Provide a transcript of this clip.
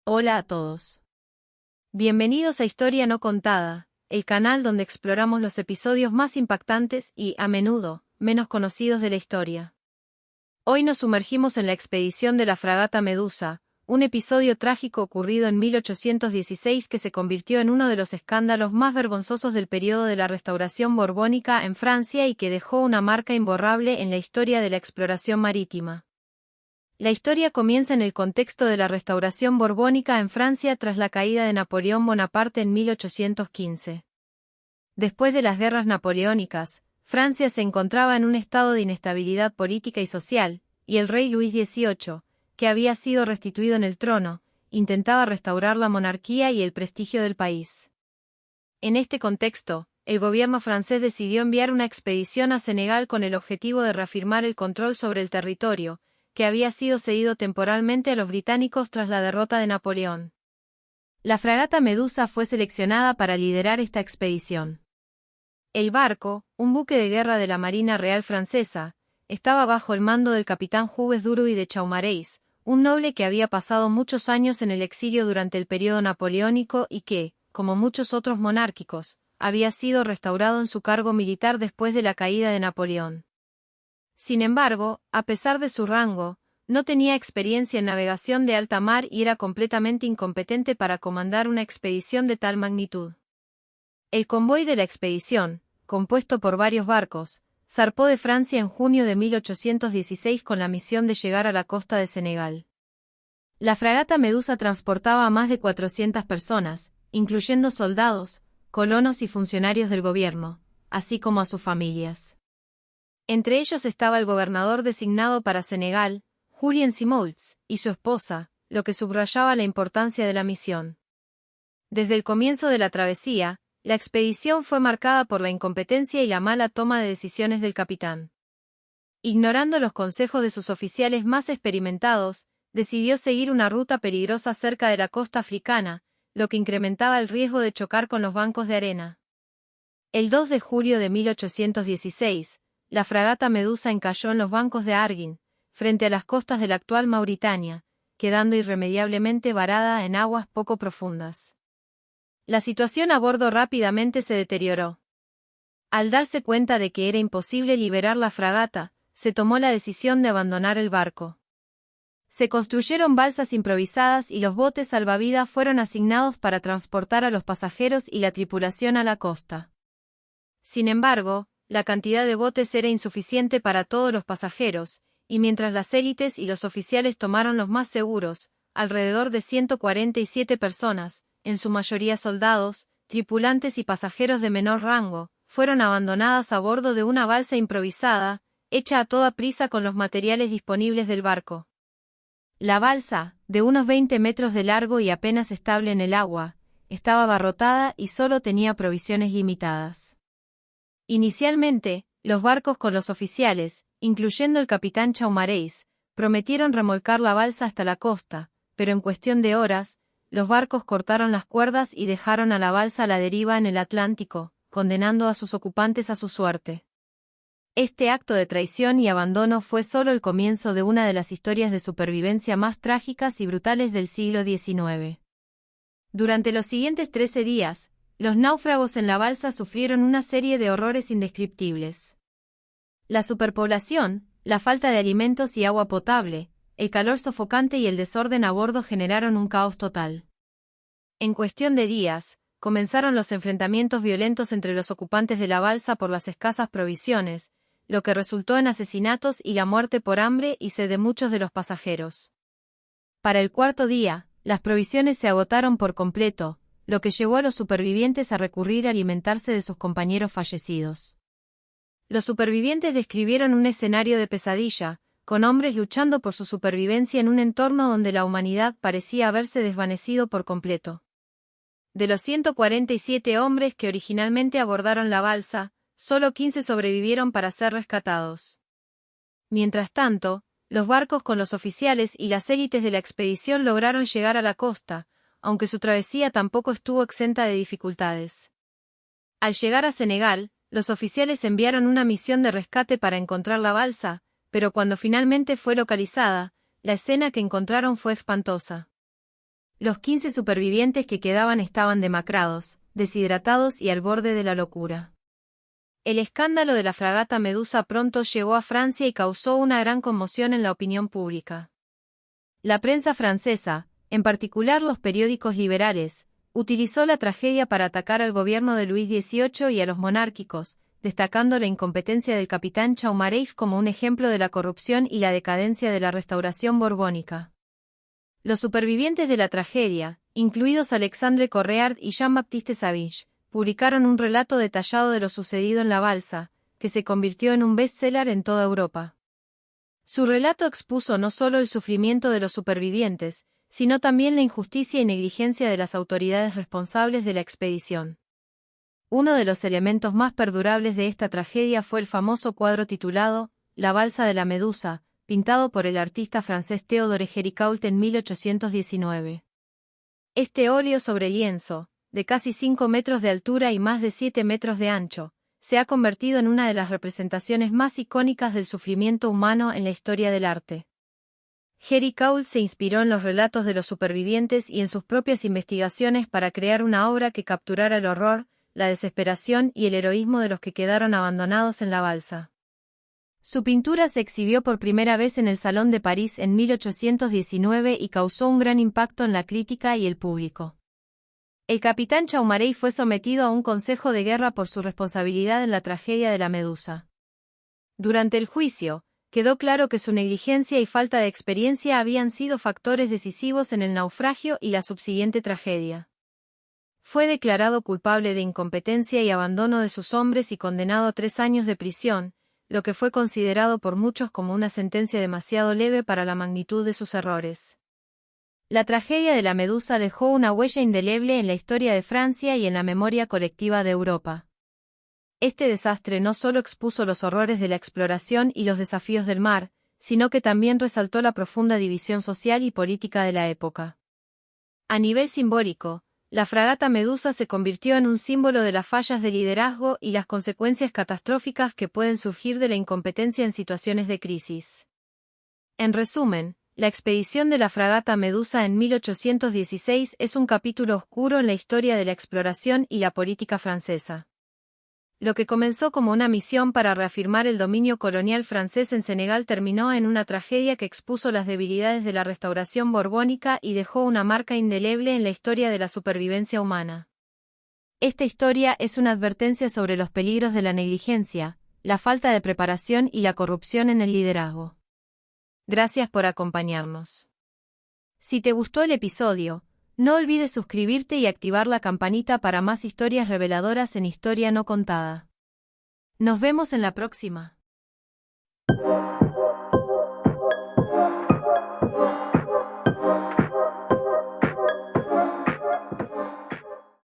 Hola a todos. Bienvenidos a Historia No Contada, el canal donde exploramos los episodios más impactantes y, a menudo, menos conocidos de la historia. Hoy nos sumergimos en la expedición de la fragata Medusa, un episodio trágico ocurrido en 1816 que se convirtió en uno de los escándalos más vergonzosos del periodo de la Restauración borbónica en Francia y que dejó una marca imborrable en la historia de la exploración marítima. La historia comienza en el contexto de la Restauración borbónica en Francia tras la caída de Napoleón Bonaparte en 1815. Después de las guerras napoleónicas, Francia se encontraba en un estado de inestabilidad política y social, y el rey Luis XVIII, que había sido restituido en el trono, intentaba restaurar la monarquía y el prestigio del país. En este contexto, el gobierno francés decidió enviar una expedición a Senegal con el objetivo de reafirmar el control sobre el territorio, que había sido cedido temporalmente a los británicos tras la derrota de Napoleón. La fragata Medusa fue seleccionada para liderar esta expedición. El barco, un buque de guerra de la Marina Real Francesa, estaba bajo el mando del capitán Hugues Duruy de Chaumareys, un noble que había pasado muchos años en el exilio durante el periodo napoleónico y que, como muchos otros monárquicos, había sido restaurado en su cargo militar después de la caída de Napoleón. Sin embargo, a pesar de su rango, no tenía experiencia en navegación de alta mar y era completamente incompetente para comandar una expedición de tal magnitud. El convoy de la expedición, compuesto por varios barcos, zarpó de Francia en junio de 1816 con la misión de llegar a la costa de Senegal. La fragata Medusa transportaba a más de 400 personas, incluyendo soldados, colonos y funcionarios del gobierno, así como a sus familias. Entre ellos estaba el gobernador designado para Senegal, Julien Simolts, y su esposa, lo que subrayaba la importancia de la misión. Desde el comienzo de la travesía, la expedición fue marcada por la incompetencia y la mala toma de decisiones del capitán. Ignorando los consejos de sus oficiales más experimentados, decidió seguir una ruta peligrosa cerca de la costa africana, lo que incrementaba el riesgo de chocar con los bancos de arena. El 2 de julio de 1816, la fragata Medusa encalló en los bancos de Arguin, frente a las costas de la actual Mauritania, quedando irremediablemente varada en aguas poco profundas. La situación a bordo rápidamente se deterioró. Al darse cuenta de que era imposible liberar la fragata, se tomó la decisión de abandonar el barco. Se construyeron balsas improvisadas y los botes salvavidas fueron asignados para transportar a los pasajeros y la tripulación a la costa. Sin embargo, la cantidad de botes era insuficiente para todos los pasajeros, y mientras las élites y los oficiales tomaron los más seguros, alrededor de 147 personas, en su mayoría soldados, tripulantes y pasajeros de menor rango, fueron abandonadas a bordo de una balsa improvisada, hecha a toda prisa con los materiales disponibles del barco. La balsa, de unos 20 metros de largo y apenas estable en el agua, estaba abarrotada y solo tenía provisiones limitadas. Inicialmente, los barcos con los oficiales, incluyendo el capitán Chaumareys, prometieron remolcar la balsa hasta la costa, pero en cuestión de horas, los barcos cortaron las cuerdas y dejaron a la balsa a la deriva en el Atlántico, condenando a sus ocupantes a su suerte. Este acto de traición y abandono fue solo el comienzo de una de las historias de supervivencia más trágicas y brutales del siglo XIX. Durante los siguientes 13 días, los náufragos en la balsa sufrieron una serie de horrores indescriptibles. La superpoblación, la falta de alimentos y agua potable, el calor sofocante y el desorden a bordo generaron un caos total. En cuestión de días, comenzaron los enfrentamientos violentos entre los ocupantes de la balsa por las escasas provisiones, lo que resultó en asesinatos y la muerte por hambre y sed de muchos de los pasajeros. Para el cuarto día, las provisiones se agotaron por completo, lo que llevó a los supervivientes a recurrir a alimentarse de sus compañeros fallecidos. Los supervivientes describieron un escenario de pesadilla, con hombres luchando por su supervivencia en un entorno donde la humanidad parecía haberse desvanecido por completo. De los 147 hombres que originalmente abordaron la balsa, solo 15 sobrevivieron para ser rescatados. Mientras tanto, los barcos con los oficiales y las élites de la expedición lograron llegar a la costa, aunque su travesía tampoco estuvo exenta de dificultades. Al llegar a Senegal, los oficiales enviaron una misión de rescate para encontrar la balsa, pero cuando finalmente fue localizada, la escena que encontraron fue espantosa. Los 15 supervivientes que quedaban estaban demacrados, deshidratados y al borde de la locura. El escándalo de la fragata Medusa pronto llegó a Francia y causó una gran conmoción en la opinión pública. La prensa francesa, en particular los periódicos liberales, utilizó la tragedia para atacar al gobierno de Luis XVIII y a los monárquicos, destacando la incompetencia del capitán Chaumareix como un ejemplo de la corrupción y la decadencia de la restauración borbónica. Los supervivientes de la tragedia, incluidos Alexandre Correard y Jean-Baptiste Savage, publicaron un relato detallado de lo sucedido en la balsa, que se convirtió en un bestseller en toda Europa. Su relato expuso no solo el sufrimiento de los supervivientes, sino también la injusticia y negligencia de las autoridades responsables de la expedición. Uno de los elementos más perdurables de esta tragedia fue el famoso cuadro titulado La balsa de la Medusa, pintado por el artista francés Théodore Géricault en 1819. Este óleo sobre lienzo, de casi 5 metros de altura y más de 7 metros de ancho, se ha convertido en una de las representaciones más icónicas del sufrimiento humano en la historia del arte. Géricault se inspiró en los relatos de los supervivientes y en sus propias investigaciones para crear una obra que capturara el horror, la desesperación y el heroísmo de los que quedaron abandonados en la balsa. Su pintura se exhibió por primera vez en el Salón de París en 1819 y causó un gran impacto en la crítica y el público. El capitán Chaumareix fue sometido a un consejo de guerra por su responsabilidad en la tragedia de la Medusa. Durante el juicio, quedó claro que su negligencia y falta de experiencia habían sido factores decisivos en el naufragio y la subsiguiente tragedia. Fue declarado culpable de incompetencia y abandono de sus hombres y condenado a 3 años de prisión, lo que fue considerado por muchos como una sentencia demasiado leve para la magnitud de sus errores. La tragedia de la Medusa dejó una huella indeleble en la historia de Francia y en la memoria colectiva de Europa. Este desastre no solo expuso los horrores de la exploración y los desafíos del mar, sino que también resaltó la profunda división social y política de la época. A nivel simbólico, la fragata Medusa se convirtió en un símbolo de las fallas de liderazgo y las consecuencias catastróficas que pueden surgir de la incompetencia en situaciones de crisis. En resumen, la expedición de la fragata Medusa en 1816 es un capítulo oscuro en la historia de la exploración y la política francesa. Lo que comenzó como una misión para reafirmar el dominio colonial francés en Senegal terminó en una tragedia que expuso las debilidades de la restauración borbónica y dejó una marca indeleble en la historia de la supervivencia humana. Esta historia es una advertencia sobre los peligros de la negligencia, la falta de preparación y la corrupción en el liderazgo. Gracias por acompañarnos. Si te gustó el episodio, no olvides suscribirte y activar la campanita para más historias reveladoras en Historia No Contada. Nos vemos en la próxima.